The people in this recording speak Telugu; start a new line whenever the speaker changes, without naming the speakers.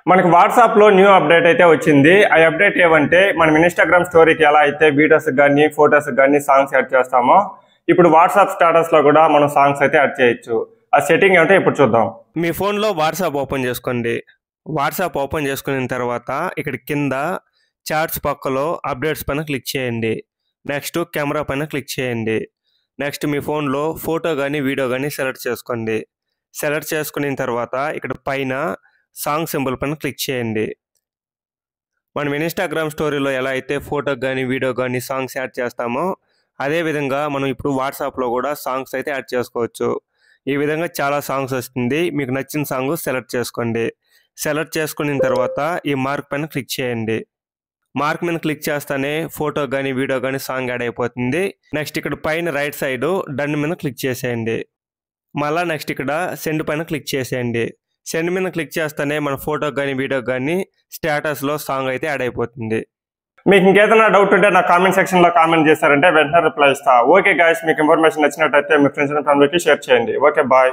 మనకి వాట్సాప్ లో న్యూ అప్డేట్ అయితే వచ్చింది. ఆ అప్డేట్ ఏమంటే మనం ఇన్‌స్టాగ్రామ్ స్టోరీకి ఎలా అయితే వీడియోస్ గానీ, ఫోటోస్ గానీ, సాంగ్స్ యాడ్ చేస్తామో ఇప్పుడు వాట్సాప్ స్టేటస్ లో కూడా మనం సాంగ్స్ అయితే యాడ్ చేయొచ్చు. ఆ సెట్టింగ్ ఏమిటో ఇప్పుడు చూద్దాం. మీ ఫోన్లో వాట్సాప్ ఓపెన్ చేసుకోండి. వాట్సాప్ ఓపెన్ చేసుకున్న తర్వాత ఇక్కడ కింద చాట్స్ పక్కలో అప్డేట్స్ పైన క్లిక్ చేయండి. నెక్స్ట్ కెమెరా పైన క్లిక్ చేయండి. నెక్స్ట్ మీ ఫోన్లో ఫోటో కానీ వీడియో కానీ సెలెక్ట్ చేసుకోండి. సెలెక్ట్ చేసుకున్న తర్వాత ఇక్కడ పైన సాంగ్ సింబల్ పైన క్లిక్ చేయండి. మనం ఇన్‌స్టాగ్రామ్ స్టోరీలో ఎలా అయితే ఫోటో కానీ వీడియో కానీ సాంగ్స్ యాడ్ చేస్తామో అదేవిధంగా మనం ఇప్పుడు వాట్సాప్లో కూడా సాంగ్స్ అయితే యాడ్ చేసుకోవచ్చు. ఈ విధంగా చాలా సాంగ్స్ వస్తుంది. మీకు నచ్చిన సాంగ్ సెలెక్ట్ చేసుకోండి. సెలెక్ట్ చేసుకున్న తర్వాత ఈ మార్క్ పైన క్లిక్ చేయండి. మార్క్ మీద క్లిక్ చేస్తానే ఫోటో కానీ వీడియో కానీ సాంగ్ యాడ్ అయిపోతుంది. నెక్స్ట్ ఇక్కడ పైన రైట్ సైడ్ డన్ మీద క్లిక్ చేసేయండి. మళ్ళీ నెక్స్ట్ ఇక్కడ సెండ్ పైన క్లిక్ చేసేయండి. సెండ్ మీద క్లిక్ చేస్తానే మన ఫోటో కానీ వీడియో కానీ స్టేటస్లో సాంగ్ అయితే యాడ్ అయిపోతుంది. మీకు ఇంకేదైనా డౌట్ ఉంటే నా కామెంట్ సెక్షన్లో కామెంట్ చేశారంటే వెంటనే రిప్లై ఇస్తా. ఓకే గాయ్స్, మీకు ఇన్ఫర్మేషన్ నచ్చినట్టయితే మీ ఫ్రెండ్స్ అండ్ ఫ్యామిలీకి షేర్ చేయండి. Okay, bye.